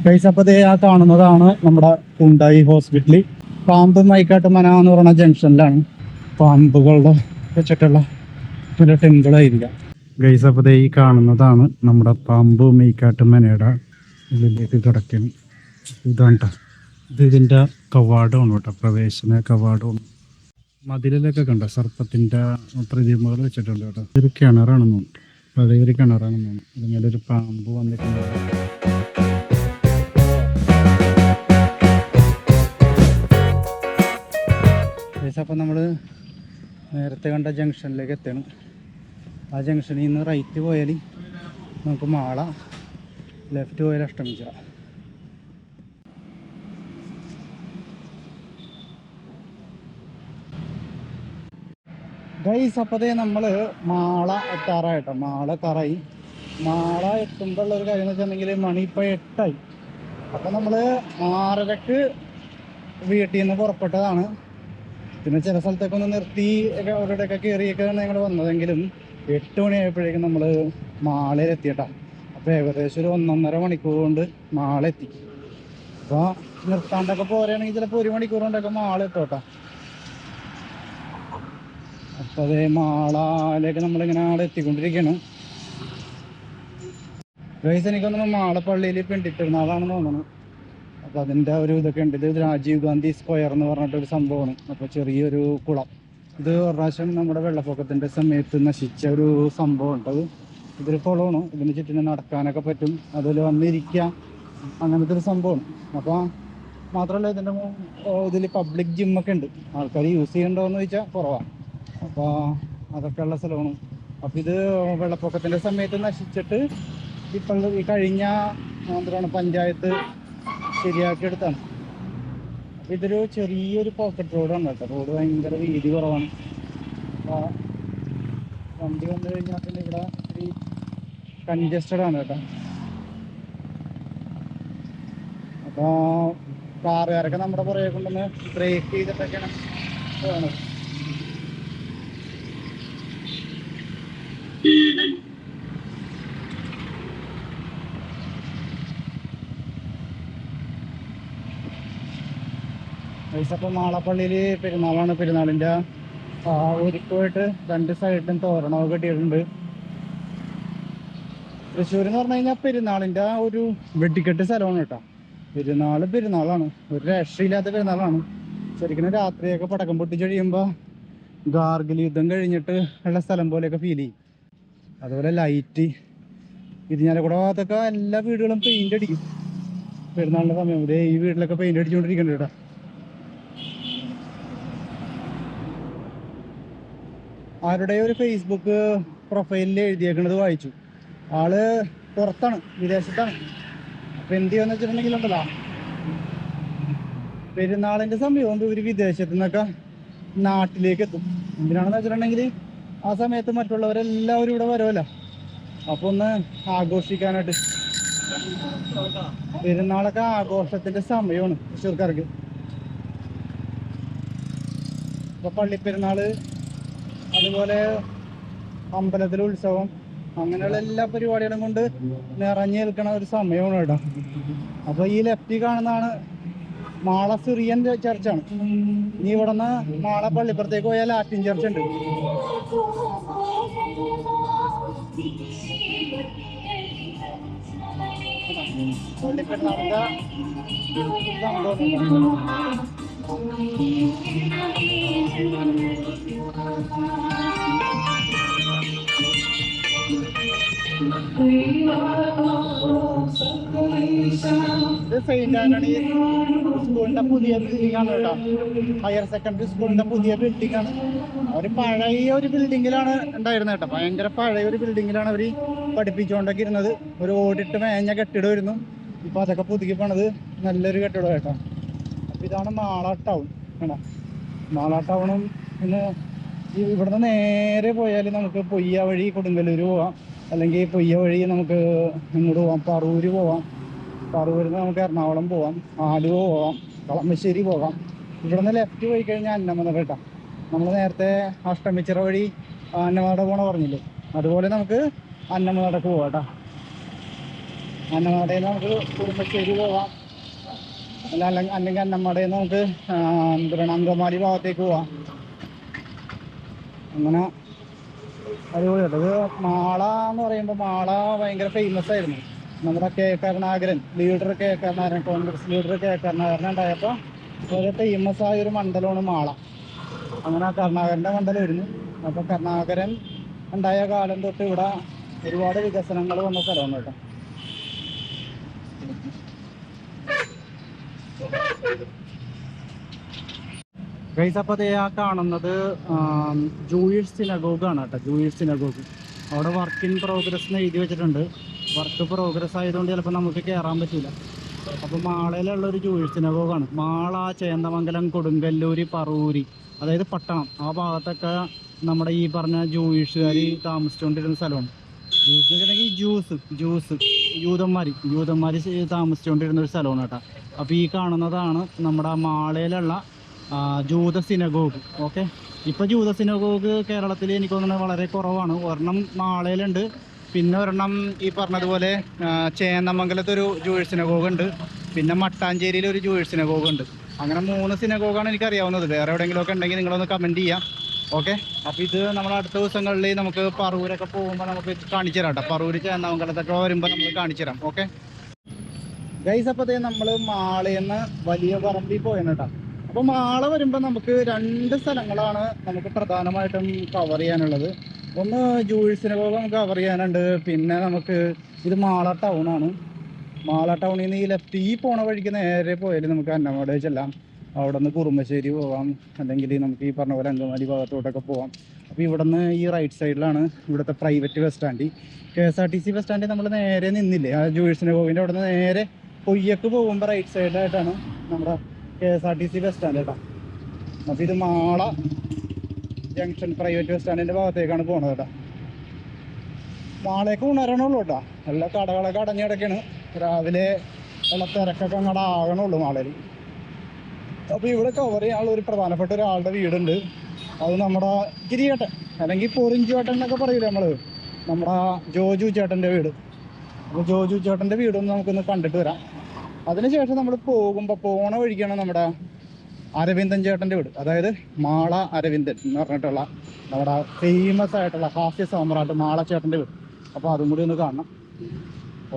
Guys, അപ്പോൾ ആ കാണുന്നതാണ് നമ്മുടെ കുണ്ടായി ഹോസ്പിറ്റൽ. പാമ്പ് മൈക്കാട്ട് മന എന്ന് പറയുന്ന ജംഗ്ഷനിലാണ് പാമ്പുകളുടെ വെച്ചിട്ടുള്ള ഒരു ടെമ്പിളായിരിക്കാം. ഗൈസ്, അപ്പോൾ ഈ കാണുന്നതാണ് നമ്മുടെ പാമ്പ് മൈക്കാട്ട് മനയുടെ ഉള്ളിലേക്ക് കിടക്കുന്നു. ഇതാണ് കേട്ടോ, ഇതിൻ്റെ കവാടമാണ് കേട്ടോ, പ്രവേശന കവാടമാണ്. മതിലൊക്കെ കണ്ട സർപ്പത്തിൻ്റെ പ്രതിമകൾ വെച്ചിട്ടുണ്ട് കേട്ടോ. ഇതൊരു കിണറാണെന്ന് തോന്നുന്നു, പഴയൊരു കിണറാണെന്ന് തോന്നുന്നു. ഇതിങ്ങനെ ഒരു പാമ്പ് വന്നിട്ടുണ്ട്. അപ്പോൾ നമ്മൾ നേരത്തെ കണ്ട ജംഗ്ഷനിലേക്ക് എത്തണം. ആ ജംഗ്ഷനിൽ നിന്ന് റൈറ്റ് പോയാൽ നമുക്ക് മാള, ലെഫ്റ്റ് പോയാൽ അഷ്ടമിച്ചിറ. ഗൈസ്, അപ്പോഴേ നമ്മൾ മാള എത്താറായിട്ടോ. മാള കറായി. മാള എത്തുമ്പോൾ ഒരു കാര്യം എന്ന് വെച്ചിട്ടുണ്ടെങ്കിൽ മണി ഇപ്പോൾ 8 അപ്പോൾ നമ്മൾ 6:30 വീട്ടിൽ നിന്ന് പുറപ്പെട്ടതാണ്. പിന്നെ ചില സ്ഥലത്തൊക്കെ നിർത്തി അവരുടെയൊക്കെ കയറിയൊക്കെയാണ് ഞങ്ങൾ വന്നതെങ്കിലും 8 മണിയായപ്പോഴേക്കും നമ്മൾ മാളയിൽ എത്തിയിട്ടാ. അപ്പോൾ ഏകദേശം ഒരു 1.5 മണിക്കൂർ കൊണ്ട് മാള എത്തി. അപ്പോൾ നിർത്താണ്ടൊക്കെ പോരുകയാണെങ്കിൽ ചിലപ്പോൾ 1 മണിക്കൂർ കൊണ്ടൊക്കെ മാള എത്തോട്ടാ. അപ്പോൾ അതേ മാളയിലേക്ക് നമ്മളിങ്ങനെ ആടെ എത്തിക്കൊണ്ടിരിക്കുകയാണ്. ഗൈസ്, എനിക്കൊന്നും മാളപ്പള്ളിയിൽ പെണ്ടിട്ടിരുന്നാളാണെന്ന് തോന്നുന്നു. അപ്പോൾ അതിൻ്റെ ഒരു ഇതൊക്കെ ഉണ്ട്. ഇത് രാജീവ് ഗാന്ധി സ്ക്വയർ എന്ന് പറഞ്ഞിട്ടൊരു സംഭവമാണ്. അപ്പോൾ ചെറിയൊരു കുളം. ഇത് ഒരു പ്രാവശ്യം നമ്മുടെ വെള്ളപ്പൊക്കത്തിൻ്റെ സമയത്ത് നശിച്ച ഒരു സംഭവം ഉണ്ട്. അത് ഇതൊരു കുളമാണ്. ഇതിന് ചുറ്റിനും നടക്കാനൊക്കെ പറ്റും, അതിൽ വന്നിരിക്കാം, അങ്ങനത്തെ ഒരു സംഭവമാണ്. അപ്പോൾ മാത്രമല്ല ഇതിൽ പബ്ലിക് ജിമ്മൊക്കെ ഉണ്ട്. ആൾക്കാർ യൂസ് ചെയ്യണ്ടോ എന്ന് ചോദിച്ചാൽ കുറവാണ്. അപ്പോൾ അതൊക്കെ ഉള്ള സ്ഥലമാണ്. അപ്പോൾ ഇത് വെള്ളപ്പൊക്കത്തിൻ്റെ സമയത്ത് നശിച്ചിട്ട് ഇപ്പോൾ ഈ കഴിഞ്ഞ എന്താണ് പഞ്ചായത്ത് ശരിയാക്കിയെടുത്താണ്. അപ്പോൾ ഇതൊരു ചെറിയൊരു പോക്കറ്റ് റോഡാണ് കേട്ടോ. റോഡ് ഭയങ്കര വീതി കുറവാണ്. അപ്പോൾ വണ്ടി വന്നു കഴിഞ്ഞാൽ പിന്നെ ഇവിടെ ഇത്തിരി കൺജസ്റ്റഡ് ആണ് കേട്ടോ. അപ്പോൾ കാറുകാരൊക്കെ നമ്മുടെ പുറകെ കൊണ്ടുവന്ന് ബ്രേക്ക് ചെയ്തിട്ടൊക്കെയാണ് പോകുന്നത്. അപ്പോൾ മാളപ്പള്ളിയിൽ പെരുന്നാളാണ്. പെരുന്നാളിൻ്റെ ഒരുക്കുമായിട്ട് 2 സൈഡിലും തോരണമൊക്കെ കെട്ടിയിട്ടുണ്ട്. തൃശ്ശൂർ എന്ന് പറഞ്ഞു കഴിഞ്ഞാൽ പെരുന്നാളിൻ്റെ ഒരു വെടിക്കെട്ട് സ്ഥലമാണ് കേട്ടോ. പെരുന്നാളാണ്, ഒരു രക്ഷയില്ലാത്ത പെരുന്നാളാണ്. ശരിക്കും രാത്രിയൊക്കെ പടക്കം പൊട്ടിച്ച് കഴിയുമ്പോൾ ഗാർഗിൽ യുദ്ധം കഴിഞ്ഞിട്ട് ഉള്ള സ്ഥലം പോലെയൊക്കെ ഫീൽ ചെയ്യും. അതുപോലെ ലൈറ്റ്, ഇരിഞ്ഞാലക്കുട ഭാഗത്തൊക്കെ എല്ലാ വീടുകളും പെയിൻ്റ് അടിക്കും പെരുന്നാളിൻ്റെ സമയം. ഈ വീട്ടിലൊക്കെ പെയിൻ്റ് അടിച്ചുകൊണ്ടിരിക്കുന്നുണ്ട് കേട്ടോ. ആരുടെ ഒരു ഫേസ്ബുക്ക് പ്രൊഫൈലിൽ എഴുതിയേക്കുന്നത് വായിച്ചു. ആള് പുറത്താണ്, വിദേശത്താണ്. അപ്പം എന്ത് ചെയ്യുമെന്ന് വെച്ചിട്ടുണ്ടെങ്കിലുണ്ടല്ലോ, പെരുന്നാളിൻ്റെ സമയമാകുമ്പോൾ ഇവർ വിദേശത്തു നിന്നൊക്കെ നാട്ടിലേക്ക് എത്തും. എന്തിനാണെന്ന് വെച്ചിട്ടുണ്ടെങ്കിൽ ആ സമയത്ത് മറ്റുള്ളവരെല്ലാവരും ഇവിടെ വരുമല്ലോ. അപ്പോൾ ഒന്ന് ആഘോഷിക്കാനായിട്ട്. പെരുന്നാളൊക്കെ ആഘോഷത്തിൻ്റെ സമയമാണ് തൃശ്ശൂർക്കാർക്ക്. ഇപ്പോൾ പള്ളിപ്പെരുന്നാൾ, അതുപോലെ അമ്പലത്തിലെ ഉത്സവം, അങ്ങനെയുള്ള എല്ലാ പരിപാടികളും കൊണ്ട് നിറഞ്ഞു നിൽക്കണ ഒരു സമയമാണ് കേട്ടോ. അപ്പോൾ ഈ ലെഫ്റ്റിൽ കാണുന്നതാണ് മാള സിറിയൻ ചർച്ചാണ്. ഇനി ഇവിടെ നിന്ന് മാള പള്ളിപ്പുറത്തേക്ക് പോയാൽ ലാറ്റിൻ ചർച്ച് ഉണ്ട്. പള്ളിപ്പെരുന്നാളിൻ്റെ സംഭവം ഇത് സെയിന്റ് ആന്റണി സ്കൂളിന്റെ പുതിയ ബിൽഡിംഗ് ആണ് കേട്ടോ. ഹയർ സെക്കൻഡറി സ്കൂളിന്റെ പുതിയ ബിൽഡിംഗ് ആണ്. അവർ പഴയ ഒരു ബിൽഡിങ്ങിലാണ് ഉണ്ടായിരുന്നത് കേട്ടോ. ഭയങ്കര പഴയ ഒരു ബിൽഡിങ്ങിലാണ് അവർ പഠിപ്പിച്ചുകൊണ്ടൊക്കെ ഇരുന്നത്. ഒരു ഓടിട്ട് മേഞ്ഞ കെട്ടിടമായിരുന്നു. ഇപ്പൊ അതൊക്കെ പുതുക്കി പണിത് നല്ലൊരു കെട്ടിടം കേട്ടോ. അപ്പൊ ഇതാണ് മാള ടൗൺ കേട്ടോ. മാള ടൗണും പിന്നെ ഇവിടുന്ന് നേരെ പോയാൽ നമുക്ക് പൊയ്യ വഴി കൊടുങ്ങല്ലൂർ പോവാം, അല്ലെങ്കിൽ പൊയ്യ വഴി നമുക്ക് ഇങ്ങോട്ട് പോവാം, പറൂര് പോവാം. പറൂരിൽ നിന്ന് നമുക്ക് എറണാകുളം പോവാം, ആലുവ പോവാം, കളമശ്ശേരി പോകാം. ഇവിടെ നിന്ന് ലെഫ്റ്റ് പോയി കഴിഞ്ഞാൽ അന്നമനട കേട്ടോ. നമ്മൾ നേരത്തെ അഷ്ടമിച്ചിറ വഴി അന്നമനട പോണ പറഞ്ഞില്ലേ, അതുപോലെ നമുക്ക് അന്നമനടക്ക് പോവാം കേട്ടോ. അന്നമടയിൽ നിന്ന് നമുക്ക് കുടുംബശ്ശേരി പോവാം, അല്ലെങ്കിൽ അന്നമടയിൽ നിന്ന് നമുക്ക് എന്താ പറയുക അങ്കമാലി ഭാഗത്തേക്ക് പോവാം. അങ്ങനെ അടിപൊളിയായിട്ട്. ഇത് മാള എന്ന് പറയുമ്പോൾ മാള ഭയങ്കര ഫേമസ് ആയിരുന്നു. നമ്മുടെ K Karunakaran leader, K Karunakaran Congress leader K Karunakaran ഉണ്ടായപ്പോൾ വളരെ ഫേമസ് ആയ ഒരു മണ്ഡലമാണ് മാള. അങ്ങനെ കരുണാകരൻ്റെ മണ്ഡലമായിരുന്നു. അപ്പോൾ കരുണാകരൻ ഉണ്ടായ കാലം തൊട്ട് ഇവിടെ ഒരുപാട് വികസനങ്ങൾ വന്ന സ്ഥലമാണ് കേട്ടോ. ഗൈസ്, അപ്പോൾ ആ കാണുന്നത് ജൂയിഷ് സിനഗോഗാണ് കേട്ടോ. ജൂയിഷ് സിനഗോഗ് അവിടെ വർക്ക് ഇൻ പ്രോഗ്രസ് എന്ന് എഴുതി വെച്ചിട്ടുണ്ട്. വർക്ക് പ്രോഗ്രസ് ആയതുകൊണ്ട് ചിലപ്പോൾ നമുക്ക് കയറാൻ പറ്റില്ല. അപ്പോൾ മാളയിലുള്ള ഒരു ജൂയിഷ് സിനഗോഗാണ്. മാള, ചേന്ദമംഗലം, കൊടുങ്കല്ലൂര്, പറവൂര്, അതായത് പട്ടണം, ആ ഭാഗത്തൊക്കെ നമ്മുടെ ഈ പറഞ്ഞ ജൂയിഷുകാർ താമസിച്ചുകൊണ്ടിരുന്ന സ്ഥലമാണ്. ജ്യൂസ് യൂതന്മാർ താമസിച്ചുകൊണ്ടിരുന്ന ഒരു സ്ഥലമാണ് കേട്ടോ. അപ്പോൾ ഈ കാണുന്നതാണ് നമ്മുടെ മാളയിലുള്ള ജൂത സിനഗോഗ്. ഓക്കെ, ഇപ്പോൾ ജൂത സിനഗോഗ് കേരളത്തിൽ എനിക്ക് തോന്നുന്നത് വളരെ കുറവാണ്. ഒരെണ്ണം മാളയിലുണ്ട്, പിന്നെ ഒരെണ്ണം ഈ പറഞ്ഞതുപോലെ ചേന്നമംഗലത്തൊരു ജൂയിഷ് സിനഗോഗ് ഉണ്ട്, പിന്നെ മട്ടാഞ്ചേരിയിൽ ഒരു ജൂയിഷ് സിനഗോഗ് ഉണ്ട്. അങ്ങനെ 3 സിനഗോഗാണ് എനിക്കറിയാവുന്നത്. വേറെ എവിടെയെങ്കിലുമൊക്കെ ഉണ്ടെങ്കിൽ നിങ്ങളൊന്ന് കമൻറ്റ് ചെയ്യാം. ഓക്കെ, അപ്പോൾ ഇത് നമ്മൾ അടുത്ത ദിവസങ്ങളിൽ നമുക്ക് പറവൂരൊക്കെ പോകുമ്പോൾ നമുക്ക് കാണിച്ചു തരാം കേട്ടോ. പറവൂർ ചേന്നമംഗലത്തൊക്കെ വരുമ്പോൾ നമ്മൾ കാണിച്ചു തരാം. ഓക്കെ ഗൈസ്, അപ്പോൾ നമ്മൾ മാളയിൽ നിന്ന് വലിയ പറമ്പിൽ പോയെന്ന് കേട്ടോ. അപ്പോൾ മാള വരുമ്പോൾ നമുക്ക് 2 സ്ഥലങ്ങളാണ് നമുക്ക് പ്രധാനമായിട്ടും കവർ ചെയ്യാനുള്ളത്. ഒന്ന് ജൂയിഷ് സിനഗോഗ് നമുക്ക് കവർ ചെയ്യാനുണ്ട്, പിന്നെ നമുക്ക് ഇത് മാള ടൗണാണ്. മാള ടൗണിൽ നിന്ന് ഈ ലെഫ്റ്റ് ഈ പോണ വഴിക്ക് നേരെ പോയാൽ നമുക്ക് അന്നമട ചെല്ലാം. അവിടെ നിന്ന് കുറുമ്പശ്ശേരി പോകാം, അല്ലെങ്കിൽ നമുക്ക് ഈ പറഞ്ഞ പോലെ അങ്കമാലി ഭാഗത്തോട്ടൊക്കെ പോകാം. അപ്പോൾ ഇവിടെ നിന്ന് ഈ റൈറ്റ് സൈഡിലാണ് ഇവിടുത്തെ private bus stand. KSRTC bus സ്റ്റാൻഡിൽ നമ്മൾ നേരെ നിന്നില്ലേ, ആ ജൂയിഷ് സിനഗോഗിൻ്റെ അവിടെ നിന്ന് നേരെ പൊയ്യക്ക് പോകുമ്പോൾ റൈറ്റ് സൈഡിലായിട്ടാണ് നമ്മുടെ KSRTC ബസ് സ്റ്റാൻഡ് കേട്ടോ. അപ്പോൾ ഇത് മാള ജംഗ്ഷൻ പ്രൈവറ്റ് ബസ് സ്റ്റാൻഡിൻ്റെ ഭാഗത്തേക്കാണ് പോകുന്നത് കേട്ടോ. മാളേക്ക് ഉണരണുള്ളൂ കേട്ടോ. എല്ലാ കടകളൊക്കെ അടഞ്ഞു കിടക്കാണ്. രാവിലെ ഉള്ള തിരക്കൊക്കെ അങ്ങോട്ട് ആകണുള്ളൂ മാളയിൽ. അപ്പോൾ ഇവിടെ കവർ ചെയ്യാനുള്ള ഒരു പ്രധാനപ്പെട്ട ഒരാളുടെ വീടുണ്ട്. അത് നമ്മുടെ ഗിരിയേട്ടൻ, അല്ലെങ്കിൽ പൊറിഞ്ചു ചേട്ടൻ എന്നൊക്കെ പറയില്ലേ നമ്മൾ, നമ്മുടെ ജോജു ചേട്ടൻ്റെ വീട്. അപ്പോൾ ജോജു ചേട്ടൻ്റെ വീടൊന്ന് നമുക്കൊന്ന് കണ്ടിട്ട് വരാം. അതിനുശേഷം നമ്മൾ പോണ വഴിക്കാണ് നമ്മുടെ അരവിന്ദൻ ചേട്ടൻ്റെ വീട്. അതായത് മാള അരവിന്ദൻ എന്ന് പറഞ്ഞിട്ടുള്ള നമ്മുടെ ഫേമസ് ആയിട്ടുള്ള ഹാസ്യ സാമ്രാട്ട് മാള ചേട്ടൻ്റെ വീട്. അപ്പോൾ അതും കൂടി ഒന്ന് കാണണം.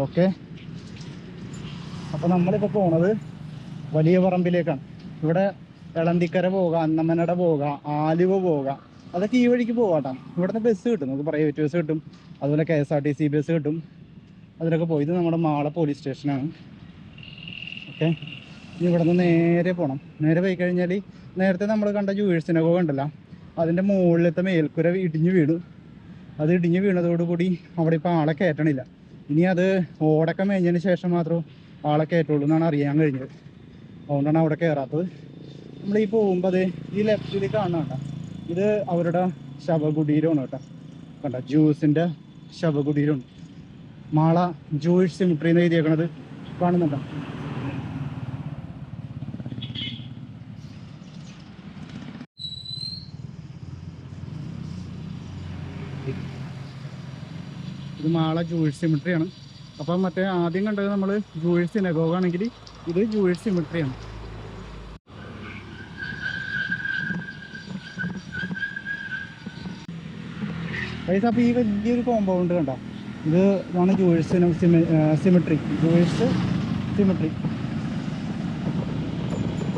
ഓക്കെ, അപ്പോൾ നമ്മളിപ്പോൾ പോണത് വലിയ പറമ്പിലേക്കാണ്. ഇവിടെ എളന്തിക്കര പോകാം, അന്നമനട പോകാം, ആലുവ പോകാം, അതൊക്കെ ഈ വഴിക്ക് പോകാം. ഇവിടുന്ന് ബസ് കിട്ടും, നമുക്ക് പ്രൈവറ്റ് ബസ് കിട്ടും, അതുപോലെ KSRTC ബസ് കിട്ടും. അതിലൊക്കെ പോയി. ഇത് നമ്മുടെ മാള പോലീസ് സ്റ്റേഷനാണ്. ഓക്കെ, ഇനി ഇവിടെ നിന്ന് നേരെ പോകണം. നേരെ പോയി കഴിഞ്ഞാൽ നേരത്തെ നമ്മൾ കണ്ട ജൂയിഷ് സിനഗോഗ് ഉണ്ടല്ലോ, അതിൻ്റെ മുകളിലത്തെ മേൽക്കുര ഇടിഞ്ഞു വീണു. അത് ഇടിഞ്ഞു വീണതോടുകൂടി അവിടെ ഇപ്പോൾ ആളെ കയറ്റണില്ല. ഇനി അത് ഓടൊക്കെ മേഞ്ഞതിന് ശേഷം മാത്രമേ ആളെ കയറ്റുള്ളൂ എന്നാണ് അറിയാൻ കഴിഞ്ഞത്. അതുകൊണ്ടാണ് അവിടെ കയറാത്തത്. നമ്മൾ ഈ പോകുമ്പോൾ അത് ഈ ലെഫ്റ്റിൽ കാണുന്നുണ്ട, ഇത് അവരുടെ ശവകുടീരമാണ് കേട്ടോ. കണ്ട, ജൂസിൻ്റെ ശവകുടീരമാണ്. മാള ജൂയിഷ് സിമിട്രി എന്ന് എഴുതിയേക്കണത് കാണുന്നുണ്ടോ? ഇത് മാള ജൂയിഷ് സിമിട്രിയാണ്. അപ്പം മറ്റേ ആദ്യം കണ്ടത് നമ്മൾ ജൂയിഷ് സിനഗോഗ് ആണെങ്കിൽ ഇത് ജൂയിഷ് സിമിട്രിയാണ്. ഗൈസ്, അപ്പോൾ ഈ വലിയൊരു കോമ്പൗണ്ട് കണ്ട, ഇതാണ് ജൂയിഷ് സിമിട്രി. Jewish symmetry.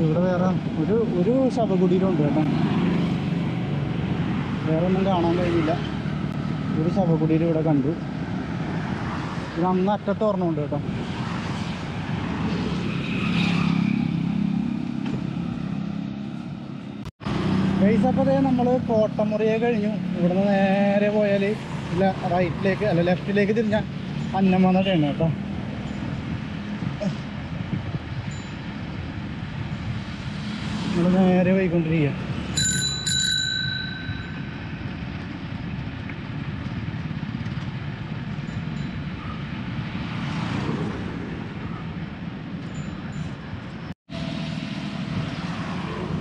ഇവിടെ വേറെ ഒരു ശവകുടീരമുണ്ട് കേട്ടോ. വേറെ ഒന്നും കാണാൻ കഴിഞ്ഞില്ല. ഒരു ശവകുടീരം ഇവിടെ കണ്ടു. ഇത് അന്ന് അറ്റത്ത് ഓർമ്മയുണ്ട് കേട്ടോ. ഗൈസ്, അപ്പോൾ നമ്മൾ കോട്ടമുറിയെ കഴിഞ്ഞു. ഇവിടുന്ന് നേരെ പോയാൽ റൈറ്റിലേക്ക് അല്ല ലെഫ്റ്റിലേക്ക് തിരിഞ്ഞാൽ അന്നമനടയാണ് കേട്ടോ. നമ്മൾ നേരെ പോയിക്കൊണ്ടിരിക്കുക.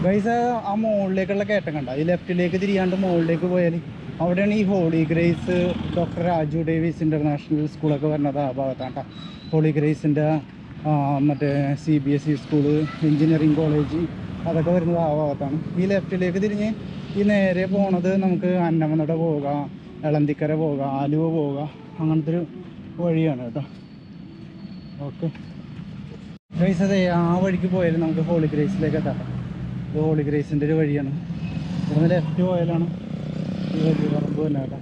ഗൈസ്, ആ മുകളിലേക്കുള്ള കയറ്റം കണ്ട, ഈ ലെഫ്റ്റിലേക്ക് തിരിയാണ്ട് മുകളിലേക്ക് പോയാൽ അവിടെയാണ് ഈ holy grace doctor Raju Davis international സ്കൂളൊക്കെ വരുന്നത്. ആ ഭാഗത്താണ് കേട്ടോ. ഹോളി ഗ്രേസിൻ്റെ മറ്റേ CBSE സ്കൂള്, എഞ്ചിനീയറിംഗ് കോളേജ് അതൊക്കെ വരുന്നത് ആ ഭാഗത്താണ്. ഈ ലെഫ്റ്റിലേക്ക് തിരിഞ്ഞ് ഈ നേരെ പോണത് നമുക്ക് അന്നമനട പോവുക, എളന്തിക്കര പോവുക, ആലുവ പോവുക, അങ്ങനത്തെ ഒരു വഴിയാണ് കേട്ടോ. ഓക്കെ ഗൈസ്, അതെ ആ വഴിക്ക് പോയാലും നമുക്ക് ഹോളി ഗ്രേസിലേക്ക് എത്താം. ഇത് ഹോളി ഗ്രേസിൻ്റെ ഒരു വഴിയാണ്. ഇവിടുന്ന് ലെഫ്റ്റ് പോയാലാണ് ഈ വലിയ പറമ്പ് തന്നെ കേട്ടോ.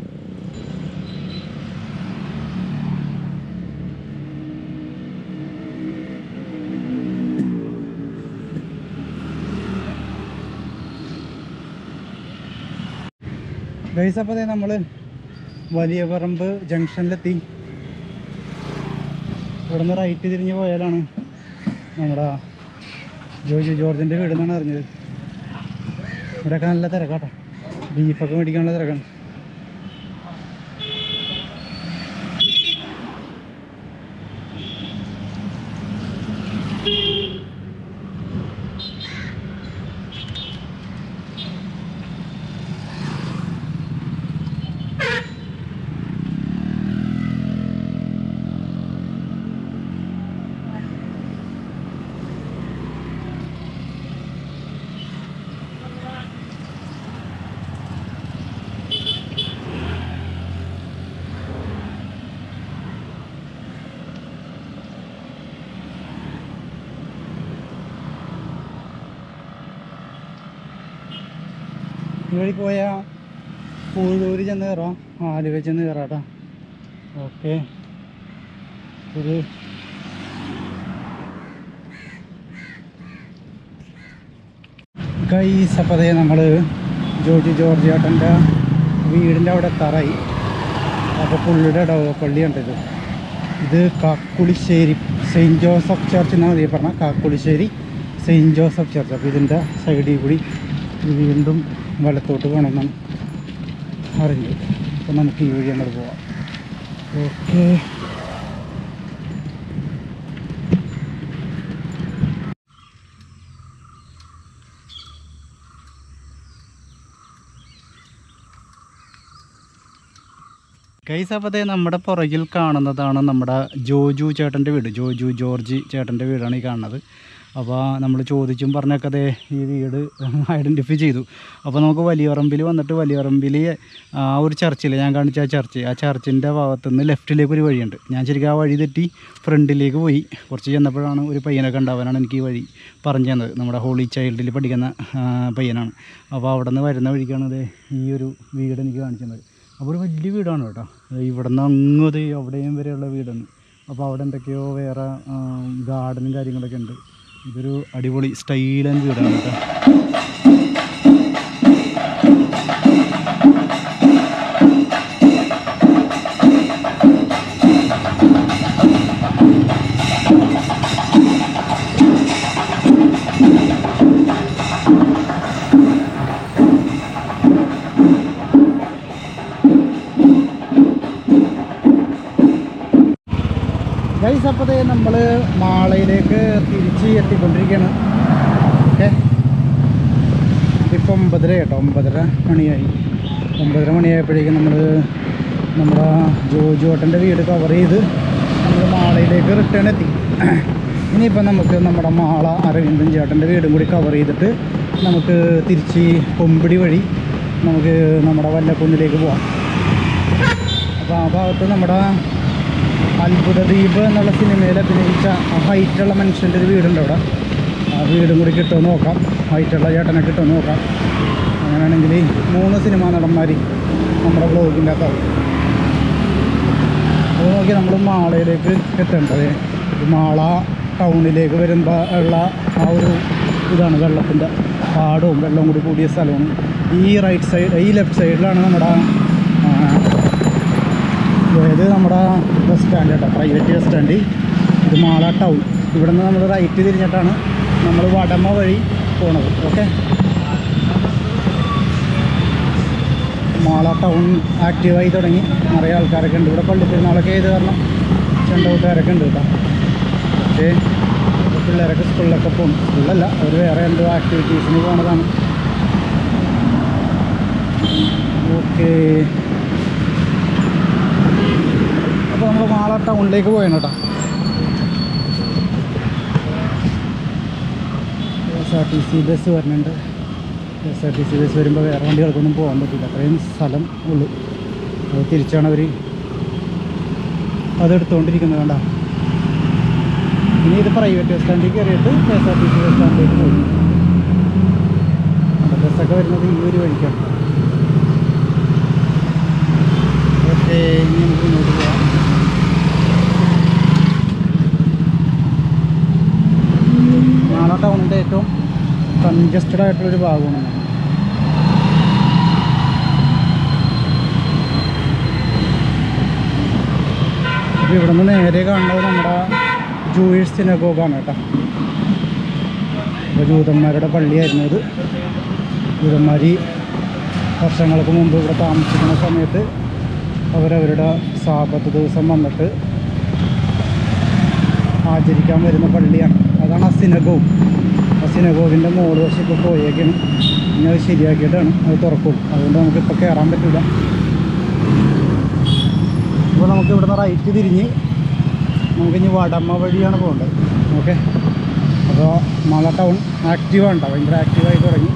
ഗൈസ്, അപ്പോൾ നമ്മൾ വലിയ പറമ്പ് ജംഗ്ഷനിലെത്തി. ഇവിടുന്ന് റൈറ്റ് തിരിഞ്ഞ് പോയാലാണ് നമ്മുടെ ജോജു ജോർജിൻ്റെ വീടെന്നാണ് അറിഞ്ഞത്. ഇവിടെയൊക്കെ നല്ല തിരക്കാട്ടോ, ബീഫൊക്കെ മേടിക്കാനുള്ള തിരക്കാണ്. ഈ വഴി പോയാൽ പൂഴൂര് ചെന്ന് കയറാം, ആലുവ ചെന്ന് കയറാം കേട്ടോ. ഓക്കെ, ഇത് ഗൈസ്, അപ്പോൾ അതേ നമ്മൾ ജോജു ജോർജ് ചേട്ടൻ്റെ വീടിൻ്റെ അവിടെ എത്താറായി. അപ്പോൾ പുള്ളിയുടെ ഇടവപ്പള്ളി ഉണ്ടത്. ഇത് കാക്കുളിശ്ശേരി സെയിൻറ്റ് ജോസഫ് ചർച്ച് എന്നാണ് അറിയപ്പെടുന്നത്, കാക്കുളിശ്ശേരി സെയിൻറ്റ് ജോസഫ് ചർച്ച്. അപ്പോൾ ഇതിൻ്റെ സൈഡിൽ കൂടി വീണ്ടും വലത്തോട്ട് പോകണമെന്നാണ് അറിഞ്ഞത്. അപ്പോൾ നമുക്ക് ഈ വഴി അങ്ങോട്ട് പോവാം. ഓക്കെ, ഗൈസ്, അപ്പോൾ നമ്മുടെ പുറകിൽ കാണുന്നതാണ് നമ്മുടെ ജോജു ചേട്ടൻ്റെ വീട്. ജോജു ജോർജ് ചേട്ടൻ്റെ വീടാണ് ഈ കാണുന്നത്. അപ്പോൾ നമ്മൾ ചോദിച്ചും പറഞ്ഞൊക്കെ അതേ ഈ വീട് ഐഡൻറ്റിഫൈ ചെയ്തു. അപ്പോൾ നമുക്ക് വലിയറമ്പിൽ വന്നിട്ട് വലിയറമ്പിൽ ആ ഒരു ചർച്ചിൽ ഞാൻ കാണിച്ച ആ ചർച്ചിൻ്റെ ഭാഗത്തുനിന്ന് ലെഫ്റ്റിലേക്ക് ഒരു വഴിയുണ്ട്. ഞാൻ ശരിക്കും ആ വഴി തെറ്റി ഫ്രണ്ടിലേക്ക് പോയി. കുറച്ച് ചെന്നപ്പോഴാണ് ഒരു പയ്യനൊക്കെ ഉണ്ടാവാനാണ് എനിക്ക് ഈ വഴി പറഞ്ഞു തന്നത്. നമ്മുടെ ഹോളി ചൈൽഡിൽ പഠിക്കുന്ന പയ്യനാണ്. അപ്പോൾ അവിടെ നിന്ന് വരുന്ന വഴിക്കാണ് അത് ഈ ഒരു വീട് എനിക്ക് കാണിച്ചു തന്നത്. അപ്പോൾ ഒരു വലിയ വീടാണ് കേട്ടോ. ഇവിടെ നിന്ന് അങ്ങോട്ട് അവിടെയും വരെയുള്ള വീടാണ്. അപ്പോൾ അവിടെ എന്തൊക്കെയോ വേറെ ഗാർഡനും കാര്യങ്ങളൊക്കെ ഉണ്ട്. ഇതൊരു അടിപൊളി സ്റ്റൈലൻ വീടാണ് കേട്ടോ. ഗൈസ്, അപ്പോൾ നമ്മൾ മാളയിലേക്ക് തിരിച്ച് എത്തിക്കൊണ്ടിരിക്കുകയാണ്. ഓക്കെ, ഇപ്പോൾ 9:30 കേട്ടോ, 9:30 മണിയായി. 9:30 മണിയായപ്പോഴേക്കും നമ്മൾ നമ്മുടെ ജോജു ഏട്ടൻ്റെ വീട് കവർ ചെയ്ത് നമ്മൾ മാളയിലേക്ക് റിട്ടേൺ എത്തി. ഇനിയിപ്പോൾ നമുക്ക് നമ്മുടെ മാള അരവിന്ദൻ ചേട്ടൻ്റെ വീടും കൂടി കവർ ചെയ്തിട്ട് നമുക്ക് തിരിച്ച് കൊമ്പിടി വഴി നമുക്ക് നമ്മുടെ വല്ലക്കുന്നിലേക്ക് പോകാം. അപ്പോൾ ആ ഭാഗത്ത് നമ്മുടെ അത്ഭുത ദ്വീപ് എന്നുള്ള സിനിമയിൽ അഭിനയിച്ച ഹൈറ്റുള്ള മനുഷ്യൻ്റെ ഒരു വീടുണ്ട് അവിടെ. ആ വീടും കൂടി കിട്ടുമെന്ന് നോക്കാം, ഹൈറ്റുള്ള ചേട്ടനെ കിട്ടുമെന്ന് നോക്കാം. അങ്ങനെയാണെങ്കിൽ 3 സിനിമാ നടന്മാർ നമ്മുടെ വ്ളോഗിൻ്റെ അകത്താവും. അത് നോക്കി നമ്മൾ മാളയിലേക്ക് എത്തേണ്ടത്. മാള ടൗണിലേക്ക് വരുമ്പോൾ ഉള്ള ആ ഒരു ഇതാണ് വെള്ളത്തിൻ്റെ പാടവും വെള്ളവും കൂടി കൂടിയ സ്ഥലമാണ്. ഈ റൈറ്റ് സൈഡ്, ഈ ലെഫ്റ്റ് സൈഡിലാണ് നമ്മുടെ ഇത് നമ്മുടെ ബസ് സ്റ്റാൻഡ് കേട്ടോ, പ്രൈവറ്റ് ബസ് സ്റ്റാൻഡ്. ഇത് മാള ടൗൺ. ഇവിടെ നിന്ന് നമ്മൾ റൈറ്റ് തിരിഞ്ഞിട്ടാണ് നമ്മൾ വടമ വഴി പോണത്. ഓക്കെ, മാള ടൗൺ ആക്റ്റീവായി തുടങ്ങി. നിറയെ ആൾക്കാരൊക്കെ ഉണ്ട് ഇവിടെ. പള്ളിപ്പെരുന്നാളൊക്കെ ചെയ്ത് കാരണം ചെണ്ടകൂട്ടുകാരൊക്കെ ഉണ്ട് കേട്ടോ. പക്ഷേ പിള്ളേരൊക്കെ സ്കൂളിലൊക്കെ പോകും. സ്കൂളിലല്ല, അവർ വേറെ എന്തോ ആക്ടിവിറ്റീസിന് പോണതാണ്. ഓക്കെ, അപ്പോൾ നമ്മൾ മാള ടൗണിലേക്ക് പോയാണ് കേട്ടോ. KSRTC ബസ് വരുന്നുണ്ട്. KSRTC ബസ് വരുമ്പോൾ വേറെ വണ്ടികൾക്കൊന്നും പോകാൻ പറ്റില്ല, അത്രയും സ്ഥലം ഉള്ളൂ. അത് തിരിച്ചാണ് അവർ അതെടുത്തുകൊണ്ടിരിക്കുന്നത് കണ്ട. ഇനി ഇത് പ്രൈവറ്റ് ബസ് സ്റ്റാൻഡിൽ കയറിയിട്ട് KSRTC ബസ് സ്റ്റാൻഡിലേക്ക് പോകും. ബസ്സൊക്കെ വരുന്നത് ഈ ഒരു വഴിക്കാണ്. ഓക്കെ, ഇനി നമുക്ക് മുന്നോട്ട് പോകാം. മാള ടൗണിൻ്റെ ഏറ്റവും കൺജസ്റ്റഡ് ആയിട്ടുള്ളൊരു ഭാഗമാണ്. അപ്പോൾ ഇവിടെ നിന്ന് നേരെ കാണുന്നത് നമ്മുടെ ജൂയിഷ് സിനഗോഗാണ് കേട്ടോ. അപ്പോൾ ജൂതന്മാരുടെ പള്ളിയായിരുന്നു ഇത്. ജൂതന്മാർ വർഷങ്ങൾക്ക് മുമ്പ് ഇവിടെ താമസിക്കുന്ന സമയത്ത് അവരവരുടെ സാബത്ത് ദിവസം വന്നിട്ട് ആചരിക്കാൻ വരുന്ന പള്ളിയാണ്. അതാണ് ആ സിനഗോഗ്. ആ സിനഗോഗിൻ്റെ മോള് വശം ഇപ്പോൾ പോയേക്കാണ്. ഇനി അത് ശരിയാക്കിയിട്ടാണ് അത് തുറക്കുള്ളൂ. അതുകൊണ്ട് നമുക്കിപ്പോൾ കയറാൻ പറ്റില്ല. അപ്പോൾ നമുക്ക് ഇവിടുന്ന് റൈറ്റ് തിരിഞ്ഞ് നമുക്കിനി വടമ വഴിയാണ് പോകേണ്ടത്. ഓക്കെ, അപ്പോൾ മാള ടൗൺ ആക്റ്റീവാണ് കേട്ടോ, ഭയങ്കര ആക്റ്റീവായി തുടങ്ങി.